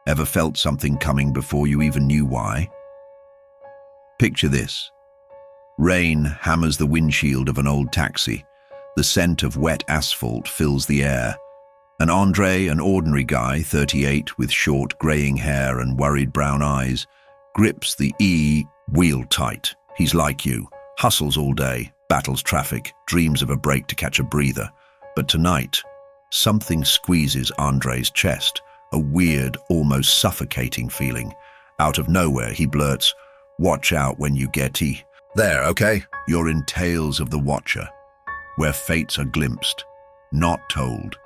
Ever felt something coming before you even knew why? Picture this. Rain hammers the windshield of an old taxi. The scent of wet asphalt fills the air. And Andre, an ordinary guy, 38, with short, graying hair and worried brown eyes, grips the wheel tight. He's like you, hustles all day, battles traffic, dreams of a break to catch a breather. But tonight, something squeezes Andre's chest, a weird, almost suffocating feeling. Out of nowhere, he blurts, "Watch out when you get there, okay?" You're in Tales of the Watcher, where fates are glimpsed, not told.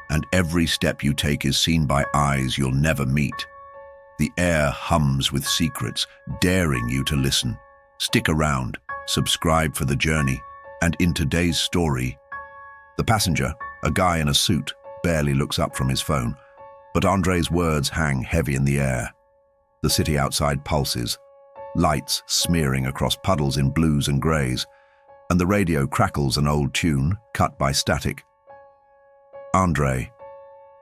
And every step you take is seen by eyes you'll never meet. The air hums with secrets, daring you to listen. Stick around, subscribe for the journey, and in today's story, the passenger, a guy in a suit, barely looks up from his phone, but Andre's words hang heavy in the air. The city outside pulses, lights smearing across puddles in blues and greys, and the radio crackles an old tune cut by static. Andre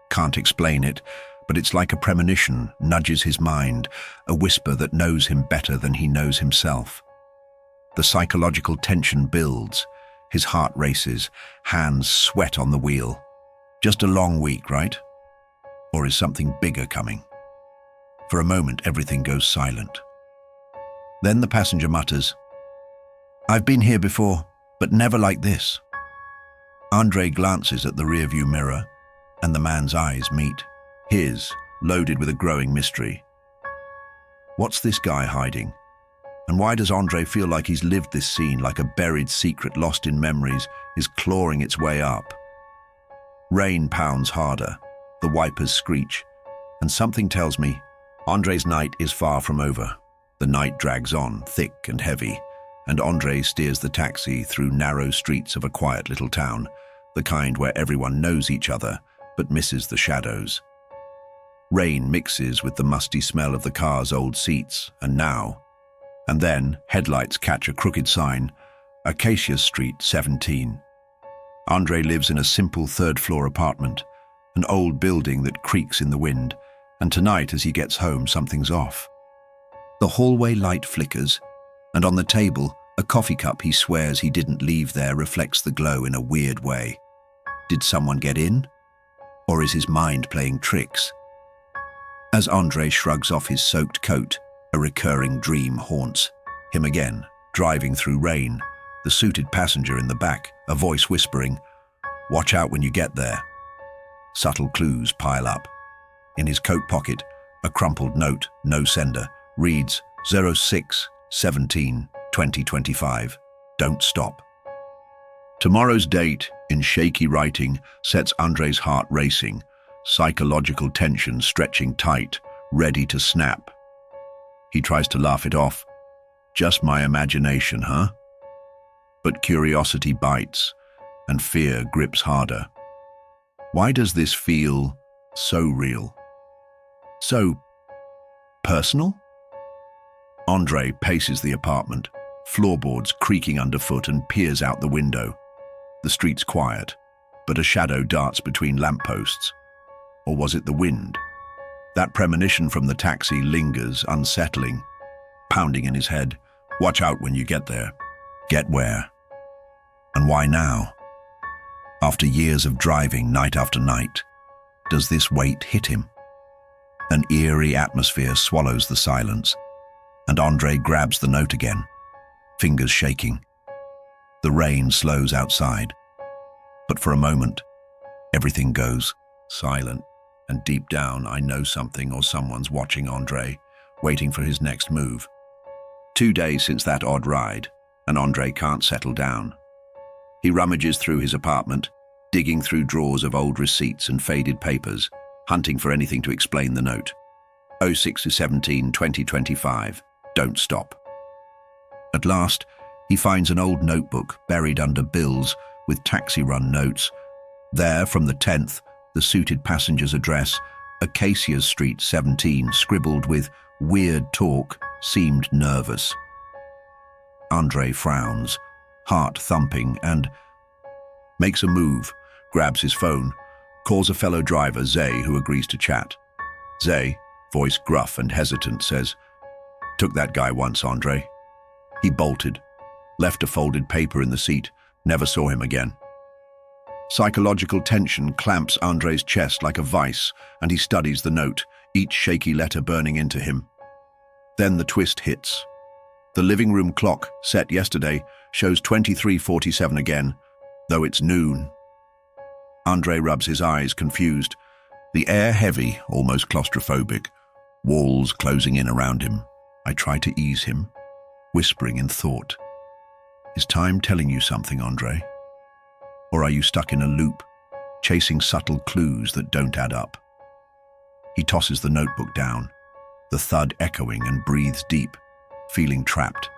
can't explain it, but it's like a premonition nudges his mind, a whisper that knows him better than he knows himself. The psychological tension builds, his heart races, hands sweat on the wheel. Just a long week, right? Or is something bigger coming? For a moment, everything goes silent. Then the passenger mutters, "I've been here before, but never like this." Andre glances at the rearview mirror, and the man's eyes meet, his loaded with a growing mystery. What's this guy hiding? And why does Andre feel like he's lived this scene, like a buried secret lost in memories is clawing its way up? Rain pounds harder, the wipers screech, and something tells me Andre's night is far from over. The night drags on, thick and heavy, and Andre steers the taxi through narrow streets of a quiet little town, the kind where everyone knows each other but misses the shadows. Rain mixes with the musty smell of the car's old seats, and then headlights catch a crooked sign, Acacia Street 17. Andre lives in a simple third-floor apartment, an old building that creaks in the wind, and tonight as he gets home something's off. The hallway light flickers, and on the table, a coffee cup he swears he didn't leave there reflects the glow in a weird way. Did someone get in? Or is his mind playing tricks? As Andre shrugs off his soaked coat, a recurring dream haunts him again, driving through rain, the suited passenger in the back, a voice whispering, "Watch out when you get there." Subtle clues pile up. In his coat pocket, a crumpled note, no sender, reads 06-17-2025. Don't stop. Tomorrow's date, in shaky writing, sets Andre's heart racing, psychological tension stretching tight, ready to snap. He tries to laugh it off. Just my imagination, huh? But curiosity bites, and fear grips harder. Why does this feel so real? So personal? Andre paces the apartment, floorboards creaking underfoot, and peers out the window. The street's quiet, but a shadow darts between lampposts. Or was it the wind? That premonition from the taxi lingers, unsettling, pounding in his head. Watch out when you get there. Get where? And why now? After years of driving night after night, does this weight hit him? An eerie atmosphere swallows the silence, and Andre grabs the note again, fingers shaking. The rain slows outside, but for a moment, everything goes silent, and deep down I know something or someone's watching Andre, waiting for his next move. 2 days since that odd ride, and Andre can't settle down. He rummages through his apartment, digging through drawers of old receipts and faded papers, hunting for anything to explain the note. 06-17-2025. Don't stop. At last, he finds an old notebook buried under bills with taxi run notes. There, from the 10th, the suited passenger's address, Acacia Street 17, scribbled with weird talk, seemed nervous. Andre frowns, heart thumping, and makes a move, grabs his phone, calls a fellow driver, Zay, who agrees to chat. Zay, voice gruff and hesitant, says, "Took that guy once, Andre. He bolted, left a folded paper in the seat, never saw him again." Psychological tension clamps Andre's chest like a vice, and he studies the note, each shaky letter burning into him. Then the twist hits. The living room clock, set yesterday, shows 23:47 again, though it's noon. Andre rubs his eyes, confused. The air heavy, almost claustrophobic, walls closing in around him. I try to ease him, whispering in thought. Is time telling you something, Andre? Or are you stuck in a loop, chasing subtle clues that don't add up? He tosses the notebook down, the thud echoing, and breathes deep, feeling trapped,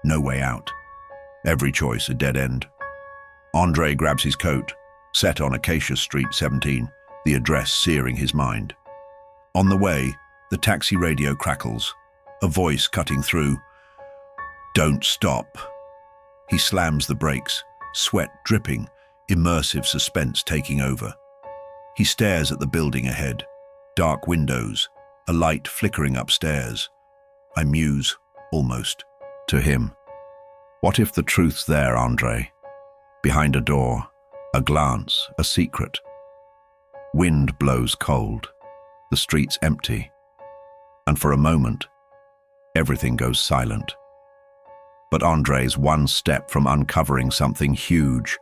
no way out. Every choice a dead end. Andre grabs his coat, set on Acacia Street 17, the address searing his mind. On the way, the taxi radio crackles, a voice cutting through. "Don't stop." He slams the brakes, sweat dripping, immersive suspense taking over. He stares at the building ahead, dark windows, a light flickering upstairs. I muse, almost, to him. What if the truth's there, Andre? Behind a door, a glance, a secret. Wind blows cold, the street's empty, and for a moment, everything goes silent. But Andre's one step from uncovering something huge,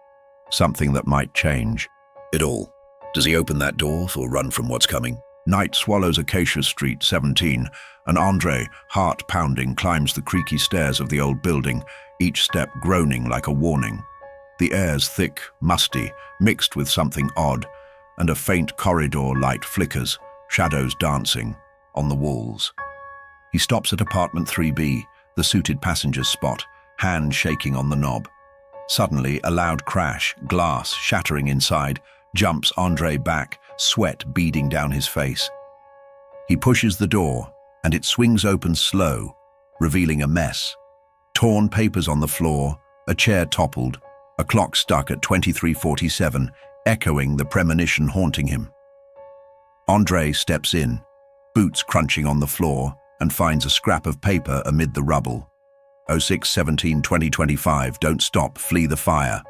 something that might change it all. Does he open that door or run from what's coming? Night swallows Acacia Street 17, and Andre, heart pounding, climbs the creaky stairs of the old building, each step groaning like a warning. The air's thick, musty, mixed with something odd, and a faint corridor light flickers, shadows dancing on the walls. He stops at apartment 3B, the suited passenger's spot, hand shaking on the knob. Suddenly, a loud crash, glass shattering inside, jumps Andre back, sweat beading down his face. He pushes the door, and it swings open slow, revealing a mess. Torn papers on the floor, a chair toppled, a clock stuck at 23:47, echoing the premonition haunting him. Andre steps in, boots crunching on the floor, and finds a scrap of paper amid the rubble. 06/17/2025, don't stop, flee the fire.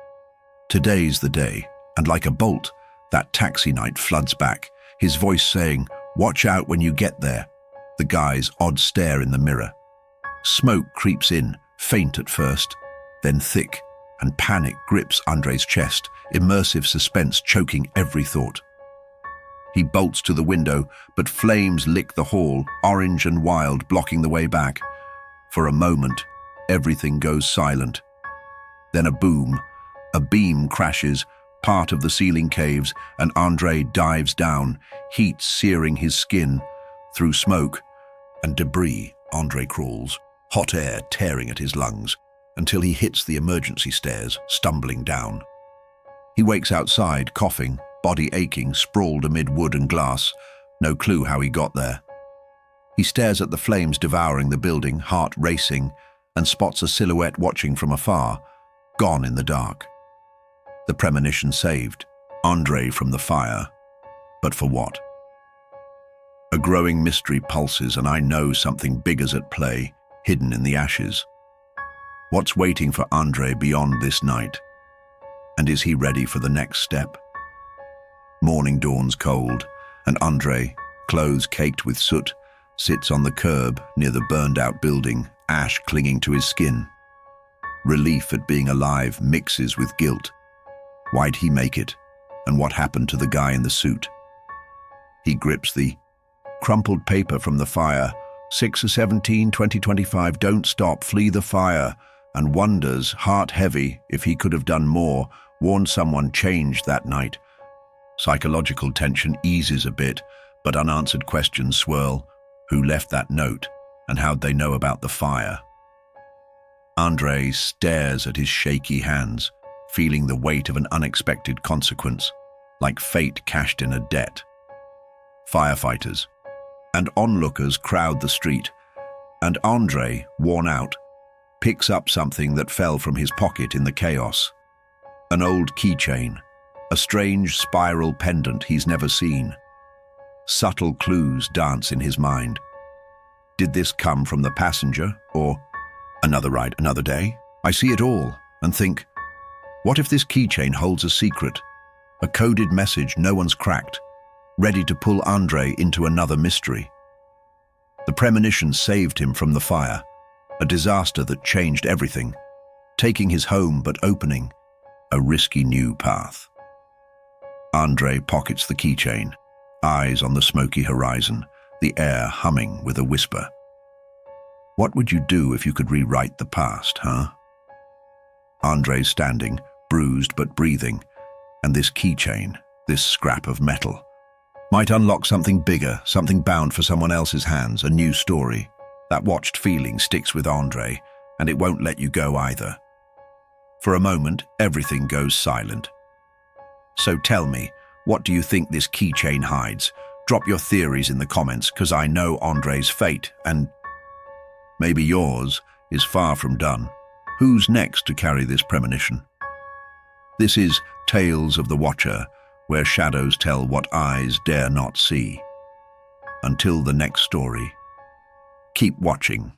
Today's the day, and like a bolt, that taxi night floods back, his voice saying, "Watch out when you get there." The guy's odd stare in the mirror. Smoke creeps in, faint at first, then thick, and panic grips Andre's chest, immersive suspense choking every thought. He bolts to the window, but flames lick the hall, orange and wild, blocking the way back. For a moment, everything goes silent. Then a boom, a beam crashes, part of the ceiling caves, and Andre dives down, heat searing his skin. Through smoke and debris, Andre crawls, hot air tearing at his lungs, until he hits the emergency stairs, stumbling down. He wakes outside, coughing, body aching, sprawled amid wood and glass, no clue how he got there. He stares at the flames devouring the building, heart racing, and spots a silhouette watching from afar, gone in the dark. The premonition saved, Andre from the fire. But for what? A growing mystery pulses, and I know something big is at play, hidden in the ashes. What's waiting for Andre beyond this night? And is he ready for the next step? Morning dawns cold, and Andre, clothes caked with soot, sits on the curb near the burned-out building, ash clinging to his skin. Relief at being alive mixes with guilt. Why'd he make it? And what happened to the guy in the suit? He grips the crumpled paper from the fire, 6/17/2025, don't stop, flee the fire, and wonders, heart heavy, if he could have done more, warned someone changed that night. Psychological tension eases a bit, but unanswered questions swirl. Who left that note, and how'd they know about the fire? Andre stares at his shaky hands, feeling the weight of an unexpected consequence, like fate cashed in a debt. Firefighters and onlookers crowd the street, and Andre, worn out, picks up something that fell from his pocket in the chaos. An old keychain, a strange spiral pendant he's never seen. Subtle clues dance in his mind. Did this come from the passenger, or another ride, another day? I see it all and think, what if this keychain holds a secret? A coded message no one's cracked, ready to pull Andre into another mystery. The premonition saved him from the fire, a disaster that changed everything, taking his home but opening a risky new path. Andre pockets the keychain, eyes on the smoky horizon, the air humming with a whisper. What would you do if you could rewrite the past, huh? Andre's standing, bruised but breathing, and this keychain, this scrap of metal, might unlock something bigger, something bound for someone else's hands, a new story. That watched feeling sticks with Andre, and it won't let you go either. For a moment, everything goes silent. So tell me, what do you think this keychain hides? Drop your theories in the comments, because I know Andre's fate, and maybe yours, is far from done. Who's next to carry this premonition? This is Tales of the Watcher, where shadows tell what eyes dare not see. Until the next story, keep watching.